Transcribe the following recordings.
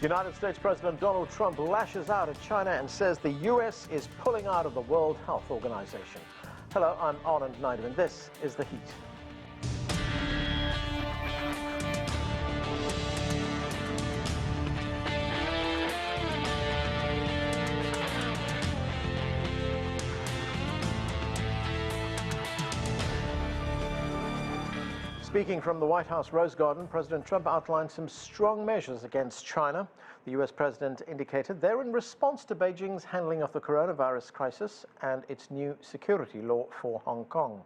United States President Donald Trump lashes out at China and says the U.S. is pulling out of the World Health Organization. Hello, I'm Anand Naidu, and this is The Heat. Speaking from the White House Rose Garden, President Trump outlined some strong measures against China. The U.S. president indicated they're in response to Beijing's handling of the coronavirus crisis and its new security law for Hong Kong.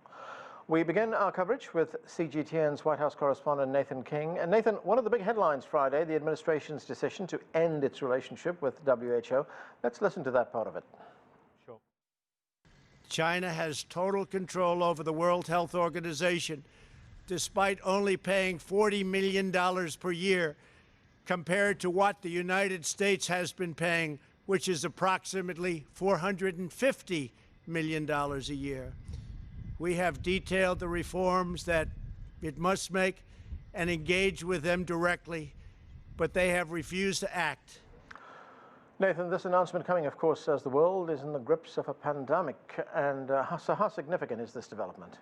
We begin our coverage with CGTN's White House correspondent Neysun King. And Nathan, one of the big headlines Friday, the administration's decision to end its relationship with WHO. Let's listen to that part of it. Sure. China has total control over the World Health Organization, despite only paying $40 million per year compared to what the United States has been paying, which is approximately $450 million a year. We have detailed the reforms that it must make and engage with them directly, but they have refused to act. Nathan, this announcement coming, of course, as the world is in the grips of a pandemic. And so how significant is this development?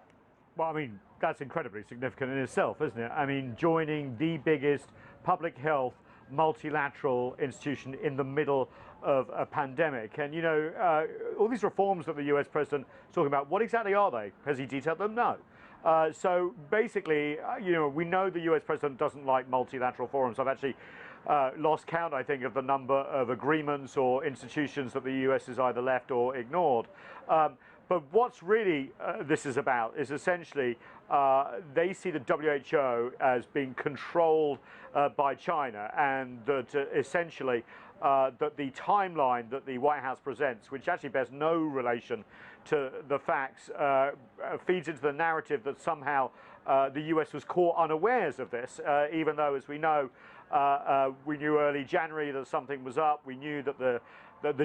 Well, I mean, that's incredibly significant in itself, isn't it? I mean, joining the biggest public health multilateral institution in the middle of a pandemic. And, you know, all these reforms that the US president is talking about, what exactly are they? Has he detailed them? No. So basically, you know, we know the US president doesn't like multilateral forums. I've actually lost count, I think, of the number of agreements or institutions that the US has either left or ignored. But what's really this is about is essentially they see the WHO as being controlled by China, and that essentially that the timeline that the White House presents, which actually bears no relation to the facts, feeds into the narrative that somehow the US was caught unawares of this, even though, as we know, we knew early January that something was up. We knew that the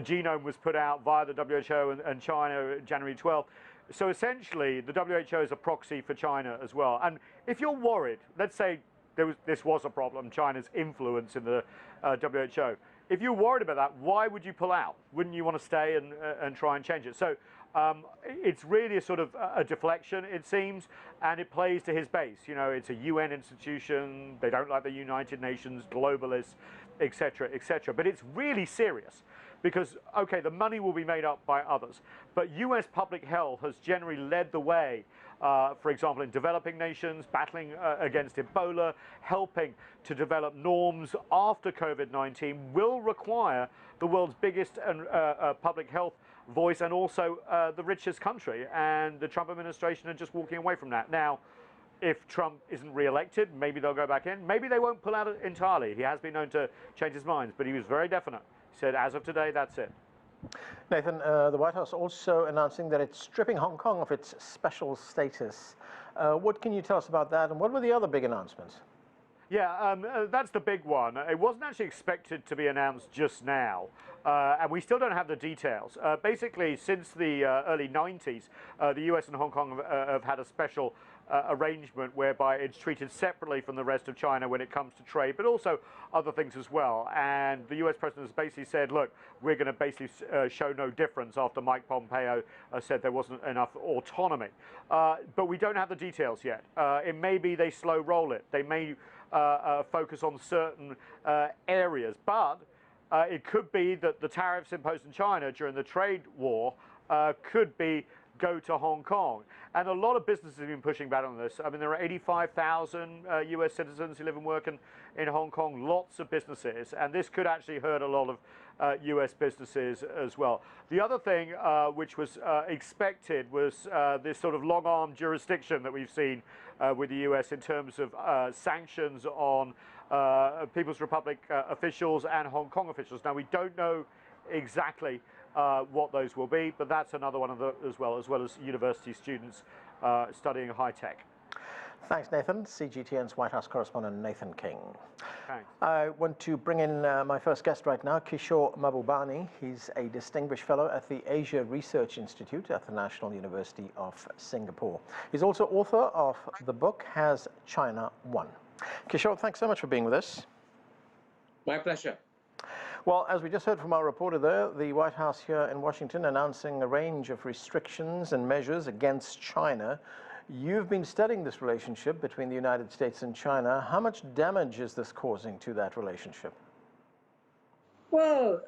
genome was put out via the WHO and China January 12th. So essentially, the WHO is a proxy for China as well. And if you're worried, let's say this was a problem, China's influence in the WHO. If you're worried about that, why would you pull out? Wouldn't you want to stay and try and change it? So it's really a sort of a deflection, it seems, and it plays to his base. You know, it's a UN institution. They don't like the United Nations, globalists, etc., etc. But it's really serious. Because, okay, the money will be made up by others, but US public health has generally led the way, for example, in developing nations, battling against Ebola, helping to develop norms after COVID-19 will require the world's biggest public health voice and also the richest country. And the Trump administration are just walking away from that. Now, if Trump isn't re-elected, maybe they'll go back in. Maybe they won't pull out entirely. He has been known to change his mind, but he was very definite. He said, as of today, that's it. Nathan, the White House also announcing that it's stripping Hong Kong of its special status. What can you tell us about that, and what were the other big announcements? Yeah, that's the big one. It wasn't actually expected to be announced just now, and we still don't have the details. Basically, since the early 90s, the US and Hong Kong have had a special arrangement whereby it's treated separately from the rest of China when it comes to trade, but also other things as well. And the US president has basically said, look, we're going to basically show no difference after Mike Pompeo said there wasn't enough autonomy. But we don't have the details yet. It may be they slow roll it. They may focus on certain areas, but it could be that the tariffs imposed in China during the trade war could be go to Hong Kong. And a lot of businesses have been pushing back on this. I mean, there are 85,000 US citizens who live and work in Hong Kong, lots of businesses, and this could actually hurt a lot of US businesses as well. The other thing which was expected was this sort of long-arm jurisdiction that we've seen with the US in terms of sanctions on People's Republic officials and Hong Kong officials. Now, we don't know exactly what those will be, but that's another one of the, as well as university students studying high tech. Thanks, Nathan. CGTN's White House correspondent Neysun King. Thanks. I want to bring in my first guest right now, Kishore Mahbubani. He's a distinguished fellow at the Asia Research Institute at the National University of Singapore. He's also author of the book, Has China Won? Kishore, thanks so much for being with us. My pleasure. Well, as we just heard from our reporter there, the White House here in Washington announcing a range of restrictions and measures against China. You've been studying this relationship between the United States and China. How much damage is this causing to that relationship? Well,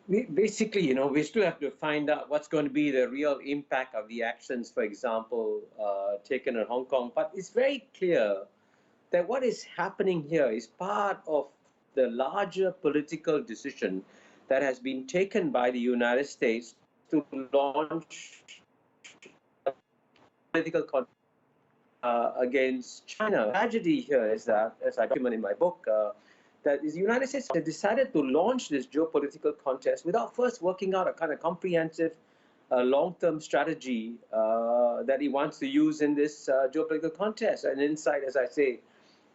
basically, we still have to find out what's going to be the real impact of the actions, for example, taken in Hong Kong. But it's very clear that what is happening here is part of the larger political decision that has been taken by the United States to launch political conflict against China. The tragedy here is that, as I document in my book, that the United States has decided to launch this geopolitical contest without first working out a kind of comprehensive long-term strategy that he wants to use in this geopolitical contest. An insight, as I say,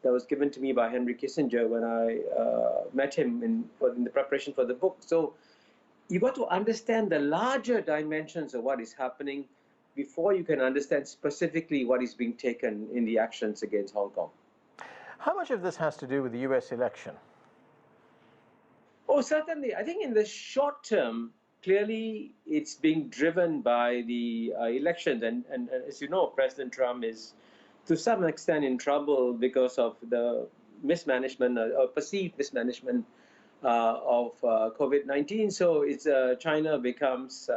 that was given to me by Henry Kissinger when I met him in the preparation for the book. So you've got to understand the larger dimensions of what is happening before you can understand specifically what is being taken in the actions against Hong Kong. How much of this has to do with the U.S. election? Oh, certainly. I think in the short term, clearly it's being driven by the elections. And as you know, President Trump is to some extent in trouble because of the mismanagement or perceived mismanagement of COVID-19. So it's China becomes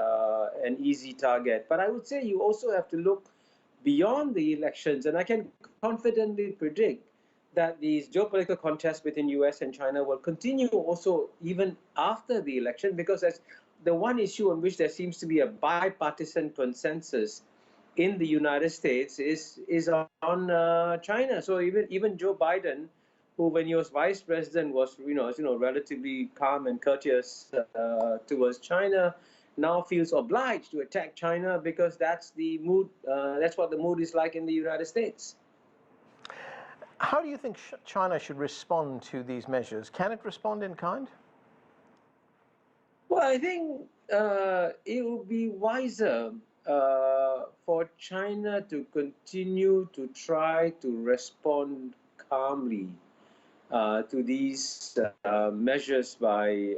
an easy target. But I would say you also have to look beyond the elections. And I can confidently predict that these geopolitical contests between U.S. and China will continue also even after the election, because that's the one issue on which there seems to be a bipartisan consensus in the United States is on China. So even Joe Biden, who when he was vice president was relatively calm and courteous towards China, now feels obliged to attack China because that's the mood. That's what the mood is like in the United States. How do you think China should respond to these measures? Can it respond in kind? Well, I think it would be wiser for China to continue to try to respond calmly to these measures by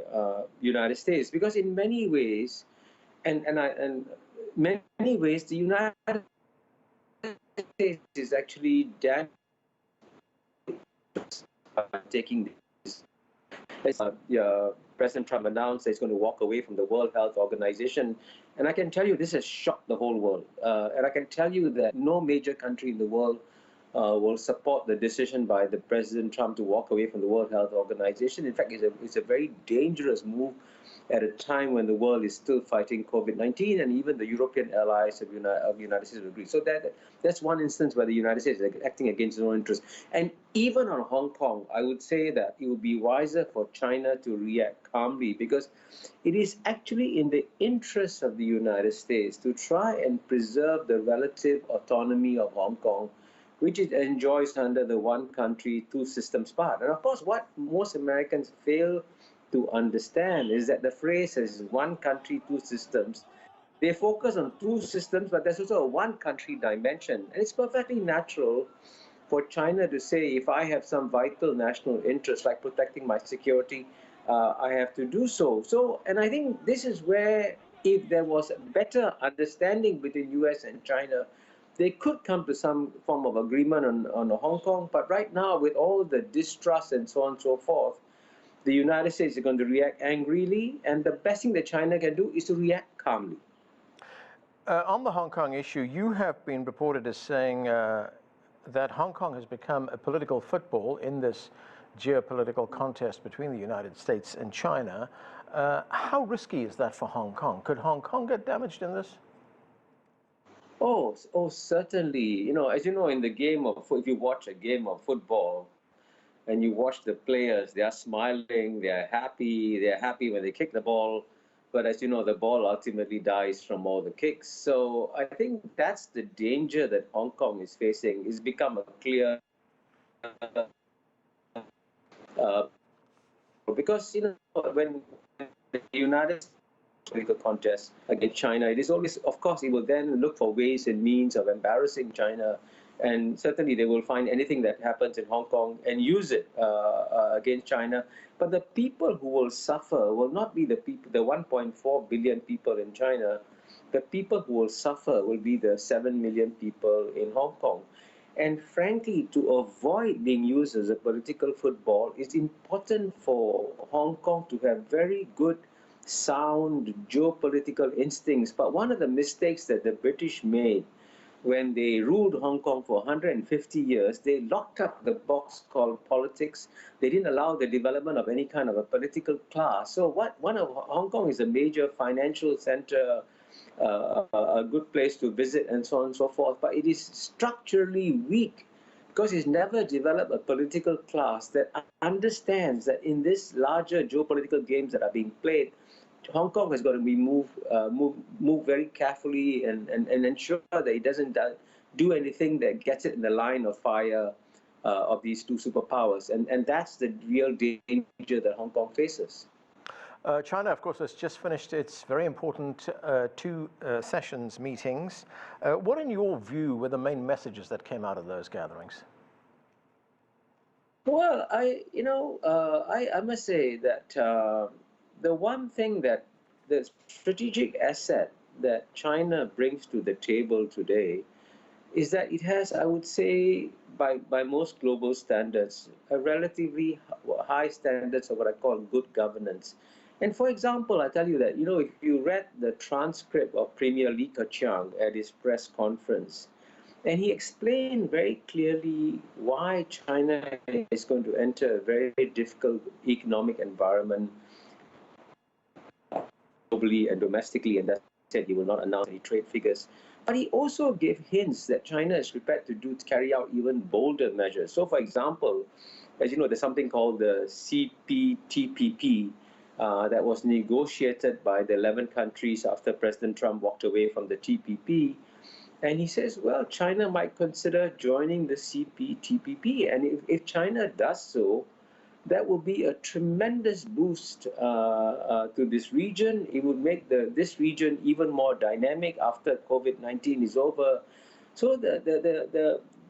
United States, because in many ways, the United States is actually damaged taking this. President Trump announced that he's going to walk away from the World Health Organization. And I can tell you this has shocked the whole world. And I can tell you that no major country in the world will support the decision by the President Trump to walk away from the World Health Organization. In fact, it's a very dangerous move at a time when the world is still fighting COVID-19, and even the European allies of the United States agree. So that's one instance where the United States is acting against its own interests. And even on Hong Kong, I would say that it would be wiser for China to react calmly, because it is actually in the interest of the United States to try and preserve the relative autonomy of Hong Kong, which it enjoys under the one country, two systems part. And of course, what most Americans fail to understand is that the phrase is one country, two systems. They focus on two systems, but there's also a one country dimension. And it's perfectly natural for China to say, if I have some vital national interest, like protecting my security, I have to do so. And I think this is where, if there was a better understanding between US and China, they could come to some form of agreement on Hong Kong. But right now, with all the distrust and so on and so forth, the United States is going to react angrily, and the best thing that China can do is to react calmly. On the Hong Kong issue, you have been reported as saying that Hong Kong has become a political football in this geopolitical contest between the United States and China. How risky is that for Hong Kong? Could Hong Kong get damaged in this? Oh, certainly. As you know, in the game of, if you watch a game of football, and you watch the players, they are smiling, they're happy when they kick the ball. But as you know, the ball ultimately dies from all the kicks. So I think that's the danger that Hong Kong is facing. It's become a clear, because, when the United States political contest against China, it is always, of course, it will then look for ways and means of embarrassing China And certainly they will find anything that happens in Hong Kong and use it against China. But the people who will suffer will not be the people, the 1.4 billion people in China. The people who will suffer will be the 7 million people in Hong Kong. And frankly, to avoid being used as a political football, it's important for Hong Kong to have very good, sound geopolitical instincts. But one of the mistakes that the British made when they ruled Hong Kong for 150 years, they locked up the box called politics. They didn't allow the development of any kind of a political class. So Hong Kong is a major financial center, a good place to visit and so on and so forth, but it is structurally weak because it's never developed a political class that understands that in this larger geopolitical games that are being played, Hong Kong has got to be moved very carefully and ensure that it doesn't do anything that gets it in the line of fire of these two superpowers. And that's the real danger that Hong Kong faces. China, of course, has just finished its very important two sessions meetings. What, in your view, were the main messages that came out of those gatherings? Well, I must say that the one thing that the strategic asset that China brings to the table today is that it has, I would say, by most global standards, a relatively high standards of what I call good governance. And for example, I tell you that, if you read the transcript of Premier Li Keqiang at his press conference, and he explained very clearly why China is going to enter a very difficult economic environment globally and domestically, and that said he will not announce any trade figures. But he also gave hints that China is prepared to carry out even bolder measures. So, for example, as you know, there's something called the CPTPP that was negotiated by the 11 countries after President Trump walked away from the TPP. And he says, well, China might consider joining the CPTPP. And if China does so, that will be a tremendous boost to this region. It would make this region even more dynamic after COVID-19 is over. So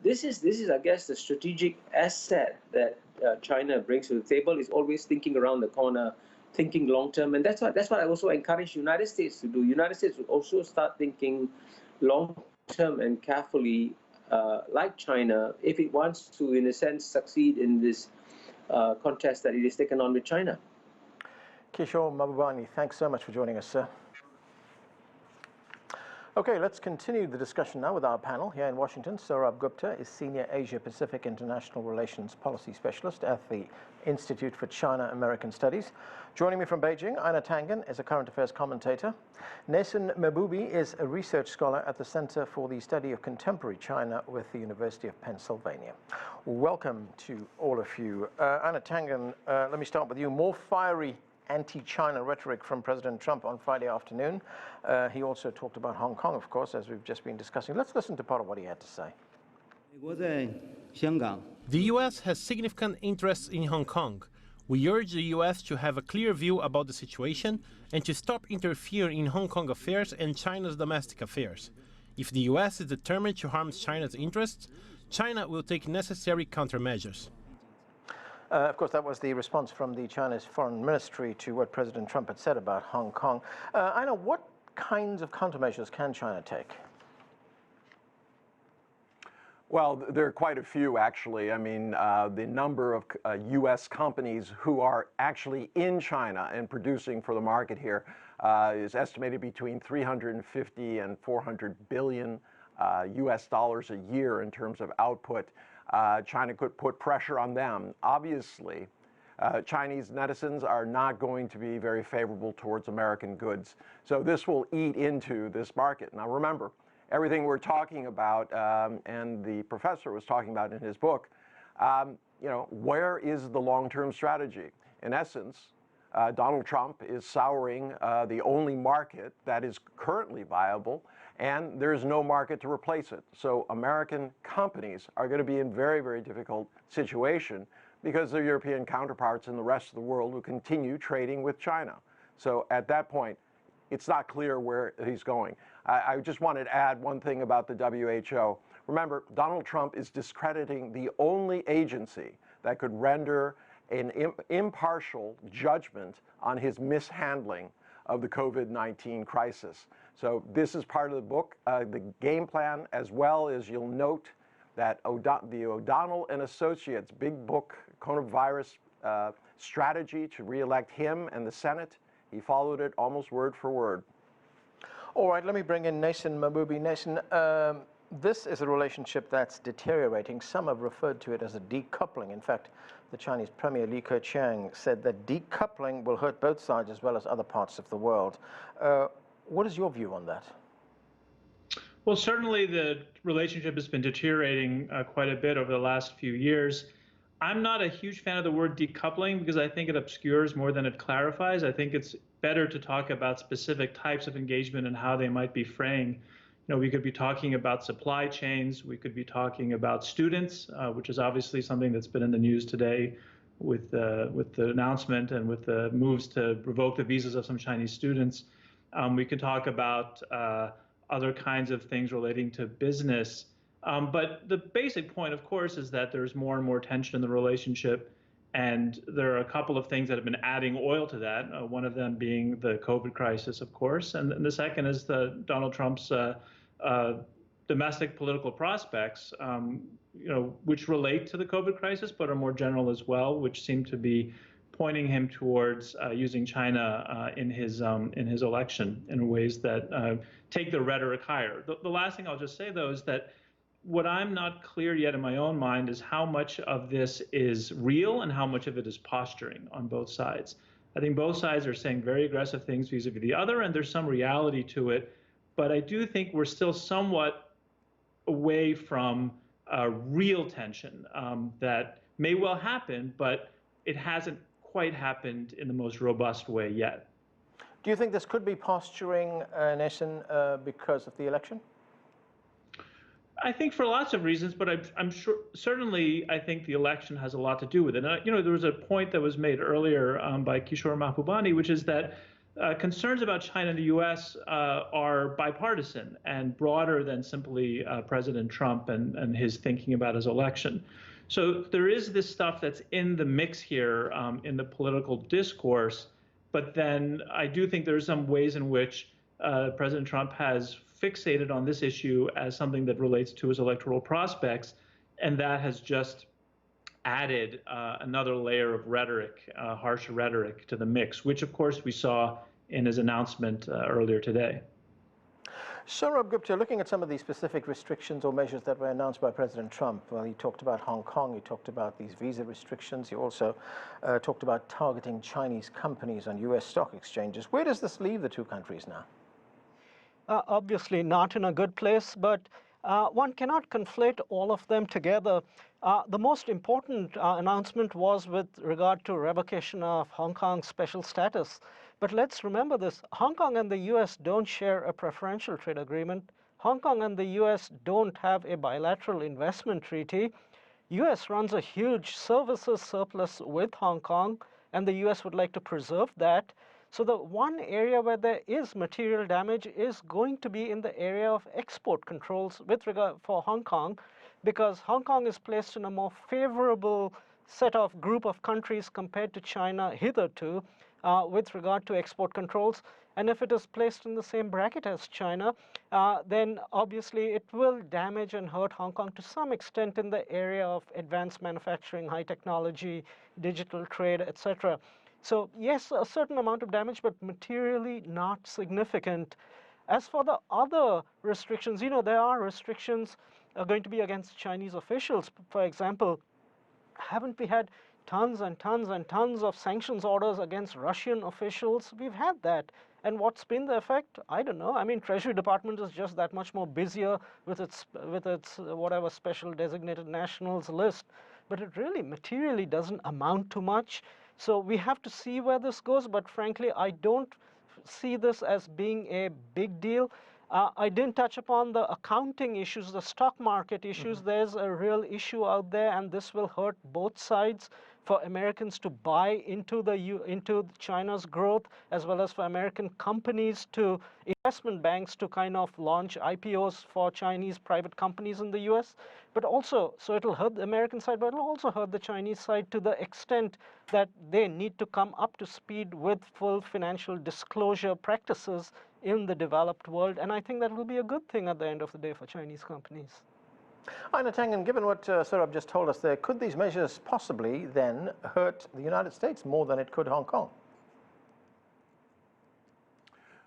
this is, I guess, the strategic asset that China brings to the table, is always thinking around the corner, thinking long term, and that's what I also encourage the United States to do. The United States will also start thinking long term and carefully, like China, if it wants to, in a sense, succeed in this contest that it is taken on with China. Kishore, Mahbubani, thanks so much for joining us, sir. Okay, let's continue the discussion now with our panel. Here in Washington, Sourabh Gupta is Senior Asia-Pacific International Relations Policy Specialist at the Institute for China-American Studies. Joining me from Beijing, Einar Tangen is a current affairs commentator. Neysun Mahboubi is a research scholar at the Center for the Study of Contemporary China with the University of Pennsylvania. Welcome to all of you. Einar Tangen, let me start with you. More fiery anti-China rhetoric from President Trump on Friday afternoon. He also talked about Hong Kong, of course, as we've just been discussing. Let's listen to part of what he had to say. The U.S. has significant interests in Hong Kong. We urge the U.S. to have a clear view about the situation and to stop interfering in Hong Kong affairs and China's domestic affairs. If the U.S. is determined to harm China's interests, China will take necessary countermeasures. Of course, that was the response from the China's foreign ministry to what President Trump had said about Hong Kong. Einar, what kinds of countermeasures can China take? Well, there are quite a few, actually. I mean, the number of U.S. companies who are actually in China and producing for the market here is estimated between 350 and 400 billion U.S. dollars a year in terms of output. China could put pressure on them. Obviously, Chinese netizens are not going to be very favorable towards American goods. So this will eat into this market. Now, remember, everything we're talking about, and the professor was talking about in his book, where is the long-term strategy? In essence, Donald Trump is souring the only market that is currently viable, and there is no market to replace it. So American companies are going to be in very, very difficult situation because their European counterparts in the rest of the world will continue trading with China. So at that point, it's not clear where he's going. I just wanted to add one thing about the WHO. Remember, Donald Trump is discrediting the only agency that could render an impartial judgment on his mishandling of the COVID-19 crisis. So this is part of the book, the game plan, as well as you'll note that the O'Donnell and Associates big book, coronavirus strategy to reelect him and the Senate, he followed it almost word for word. All right, let me bring in Neysun Mahboubi. Neysun, this is a relationship that's deteriorating. Some have referred to it as a decoupling. In fact, the Chinese Premier Li Keqiang said that decoupling will hurt both sides as well as other parts of the world. What is your view on that? Well, certainly the relationship has been deteriorating quite a bit over the last few years. I'm not a huge fan of the word decoupling because I think it obscures more than it clarifies. I think it's better to talk about specific types of engagement and how they might be fraying. You know, we could be talking about supply chains. We could be talking about students, which is obviously something that's been in the news today with the announcement and with the moves to revoke the visas of some Chinese students. We could talk about other kinds of things relating to business. But the basic point, of course, is that there's more and more tension in the relationship. And there are a couple of things that have been adding oil to that, one of them being the COVID crisis, of course. And the second is Donald Trump's domestic political prospects, which relate to the COVID crisis, but are more general as well, which seem to be pointing him towards using China in his election in ways that take the rhetoric higher. The last thing I'll just say, though, is that what I'm not clear yet in my own mind is how much of this is real and how much of it is posturing on both sides. I think both sides are saying very aggressive things vis-a-vis the other, and there's some reality to it. But I do think we're still somewhat away from real tension that may well happen, but it hasn't quite happened in the most robust way yet. Do you think this could be posturing, Neysun, because of the election? I think for lots of reasons, but I'm sure, certainly, I think the election has a lot to do with it. And, there was a point that was made earlier by Kishore Mahbubani, which is that concerns about China and the U.S. Are bipartisan and broader than simply President Trump and his thinking about his election. So there is this stuff that's in the mix here in the political discourse, but then I do think there are some ways in which President Trump has fixated on this issue as something that relates to his electoral prospects, and that has just added another layer of rhetoric, harsh rhetoric to the mix, which of course we saw in his announcement earlier today. Sourabh Gupta, looking at some of these specific restrictions or measures that were announced by President Trump, well, he talked about Hong Kong, he talked about these visa restrictions, he also talked about targeting Chinese companies on U.S. stock exchanges. Where does this leave the two countries now? Obviously not in a good place, but one cannot conflate all of them together. The most important announcement was with regard to revocation of Hong Kong's special status. But let's remember this, Hong Kong and the U.S. don't share a preferential trade agreement. Hong Kong and the U.S. don't have a bilateral investment treaty. U.S. runs a huge services surplus with Hong Kong, and the U.S. would like to preserve that. So the one area where there is material damage is going to be in the area of export controls with regard for Hong Kong, because Hong Kong is placed in a more favorable set of group of countries compared to China hitherto with regard to export controls. And if it is placed in the same bracket as China, then obviously it will damage and hurt Hong Kong to some extent in the area of advanced manufacturing, high technology, digital trade, etc. So yes, a certain amount of damage, but materially not significant. As for the other restrictions, there are restrictions going to be against Chinese officials. For example, haven't we had tons and tons and tons of sanctions orders against Russian officials? We've had that. And what's been the effect? I don't know. I mean, Treasury Department is just that much more busier with its whatever special designated nationals list. But it really materially doesn't amount to much. So we have to see where this goes, but frankly, I don't see this as being a big deal. I didn't touch upon the accounting issues, the stock market issues. There's a real issue out there, and this will hurt both sides. for Americans to buy into China's growth, as well as for American companies to, investment banks to kind of launch IPOs for Chinese private companies in the US. But also, so it'll hurt the American side, but it'll also hurt the Chinese side to the extent that they need to come up to speed with full financial disclosure practices in the developed world. And I think that will be a good thing at the end of the day for Chinese companies. Einar Tangen, given what Sourabh just told us there, could these measures possibly then hurt the United States more than it could Hong Kong?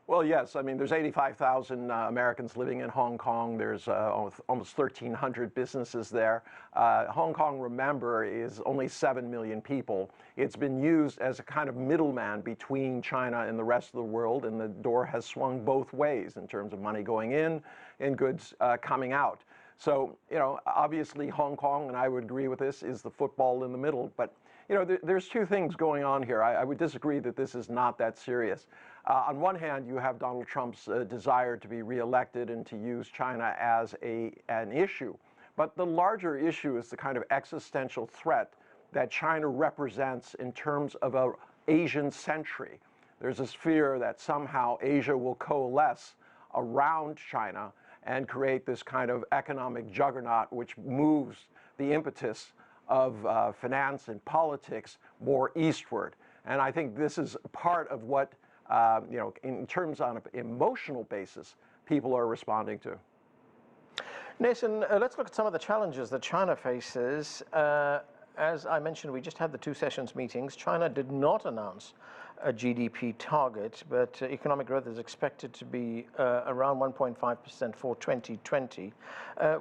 Well, yes. I mean, there's 85,000 Americans living in Hong Kong. There's almost 1,300 businesses there. Hong Kong, remember, is only 7 million people. It's been used as a kind of middleman between China and the rest of the world, and the door has swung both ways in terms of money going in and goods coming out. So, obviously Hong Kong, and I would agree with this, is the football in the middle. But, there's two things going on here. I would disagree that this is not that serious. On one hand, you have Donald Trump's desire to be reelected and to use China as an issue. But the larger issue is the kind of existential threat that China represents in terms of an Asian century. There's this fear that somehow Asia will coalesce around China and create this kind of economic juggernaut which moves the impetus of finance and politics more eastward. And I think this is part of what, in terms on an emotional basis, people are responding to. Neysun, let's look at some of the challenges that China faces. As I mentioned, we just had the 2 sessions meetings. China did not announce a GDP target, but economic growth is expected to be around 1.5% for 2020.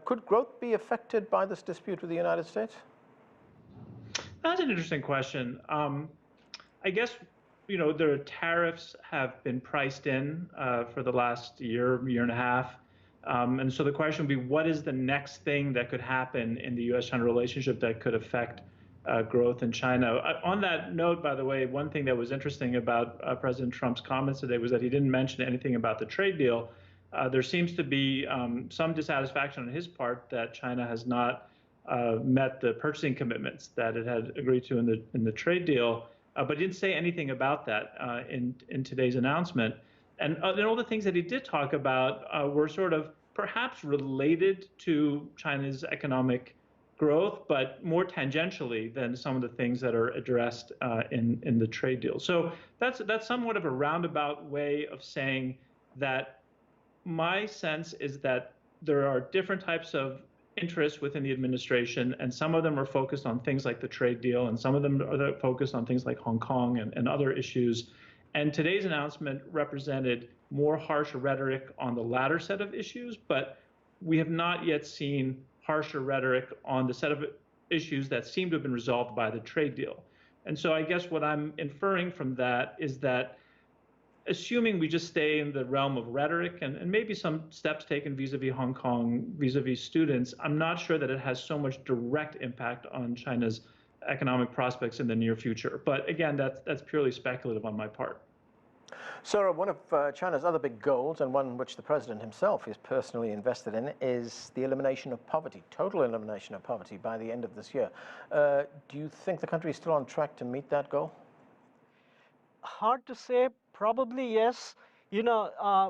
Could growth be affected by this dispute with the United States? That's an interesting question. I guess, the tariffs have been priced in for the last year and a half. And so the question would be, what is the next thing that could happen in the U.S.-China relationship that could affect growth in China? On that note, by the way, one thing that was interesting about President Trump's comments today was that he didn't mention anything about the trade deal. There seems to be some dissatisfaction on his part that China has not met the purchasing commitments that it had agreed to in the trade deal, but he didn't say anything about that in today's announcement. And all the things that he did talk about were sort of perhaps related to China's economic growth, but more tangentially than some of the things that are addressed in the trade deal. So that's somewhat of a roundabout way of saying that my sense is that there are different types of interests within the administration, and some of them are focused on things like the trade deal, and some of them are focused on things like Hong Kong and other issues. And today's announcement represented more harsh rhetoric on the latter set of issues, but we have not yet seen harsher rhetoric on the set of issues that seem to have been resolved by the trade deal. And so I guess what I'm inferring from that is that, assuming we just stay in the realm of rhetoric and maybe some steps taken vis-a-vis Hong Kong, vis-a-vis students, I'm not sure that it has so much direct impact on China's economic prospects in the near future. But again, that's purely speculative on my part. Sourabh, one of China's other big goals, and one which the president himself is personally invested in, is the elimination of poverty, total elimination of poverty by the end of this year. Do you think the country is still on track to meet that goal? Hard to say. Probably yes.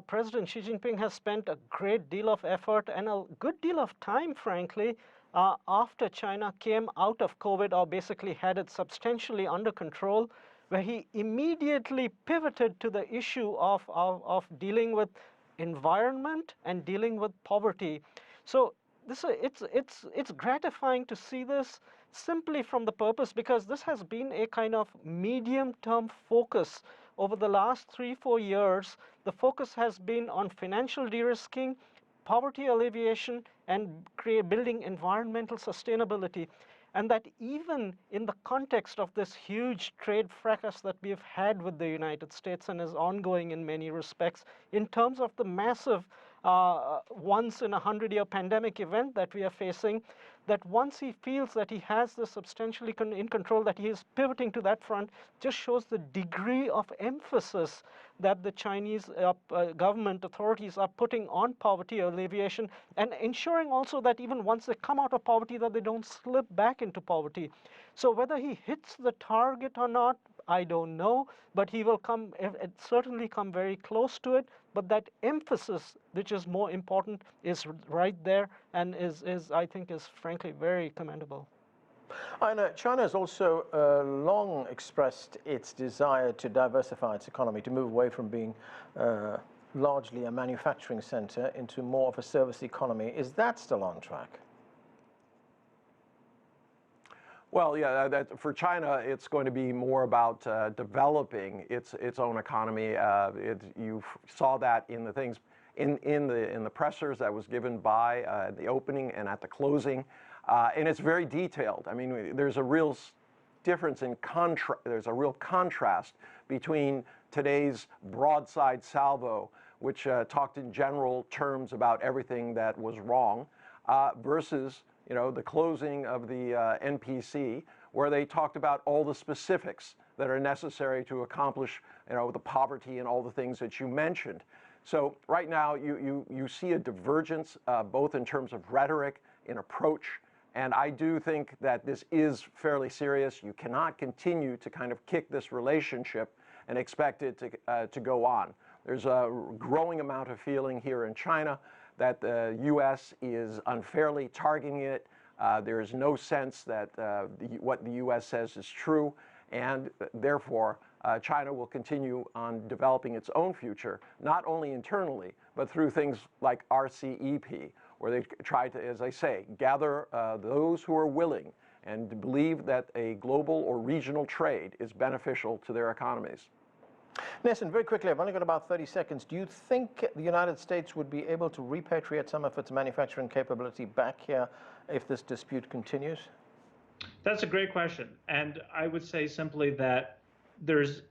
President Xi Jinping has spent a great deal of effort and a good deal of time, frankly, after China came out of COVID, or basically had it substantially under control, where he immediately pivoted to the issue of dealing with environment and dealing with poverty. So it's gratifying to see this simply from the purpose, because this has been a kind of medium-term focus over the last 3-4 years. The focus has been on financial de-risking, poverty alleviation, and building environmental sustainability. And that even in the context of this huge trade fracas that we've had with the United States and is ongoing in many respects, in terms of the massive once-in-a-100-year pandemic event that we are facing, that once he feels that he has this substantially in control, that he is pivoting to that front, just shows the degree of emphasis that the Chinese government authorities are putting on poverty alleviation, and ensuring also that even once they come out of poverty, that they don't slip back into poverty. So whether he hits the target or not, I don't know, but he will certainly come very close to it. But that emphasis, which is more important, is right there, and I think is frankly very commendable. I know China has also long expressed its desire to diversify its economy, to move away from being largely a manufacturing center into more of a service economy. Is that still on track? Well, yeah, for China, it's going to be more about developing its own economy. You saw that in the things in the pressers that was given by the opening and at the closing, and it's very detailed. I mean, there's a real difference in there's a real contrast between today's broadside salvo, which talked in general terms about everything that was wrong, versus the closing of the NPC, where they talked about all the specifics that are necessary to accomplish, the poverty and all the things that you mentioned. So right now, you see a divergence, both in terms of rhetoric, in approach, and I do think that this is fairly serious. You cannot continue to kind of kick this relationship and expect it to go on. There's a growing amount of feeling here in China that the U.S. is unfairly targeting it. There is no sense that what the U.S. says is true, and therefore China will continue on developing its own future, not only internally, but through things like RCEP, where they try to, as I say, gather those who are willing and believe that a global or regional trade is beneficial to their economies. Neysun, very quickly, I've only got about 30 seconds. Do you think the United States would be able to repatriate some of its manufacturing capability back here if this dispute continues? That's a great question. And I would say simply that there's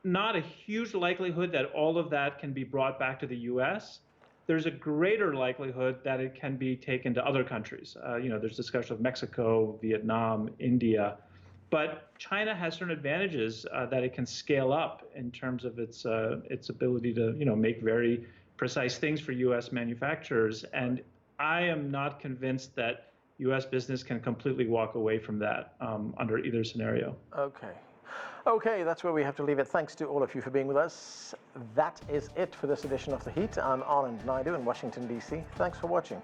not a huge likelihood that all of that can be brought back to the U.S. There's a greater likelihood that it can be taken to other countries. There's discussion of Mexico, Vietnam, India. But China has certain advantages that it can scale up in terms of its ability to make very precise things for U.S. manufacturers. And I am not convinced that U.S. business can completely walk away from that under either scenario. Okay, that's where we have to leave it. Thanks to all of you for being with us. That is it for this edition of The Heat. I'm Anand Naidu in Washington, D.C. Thanks for watching.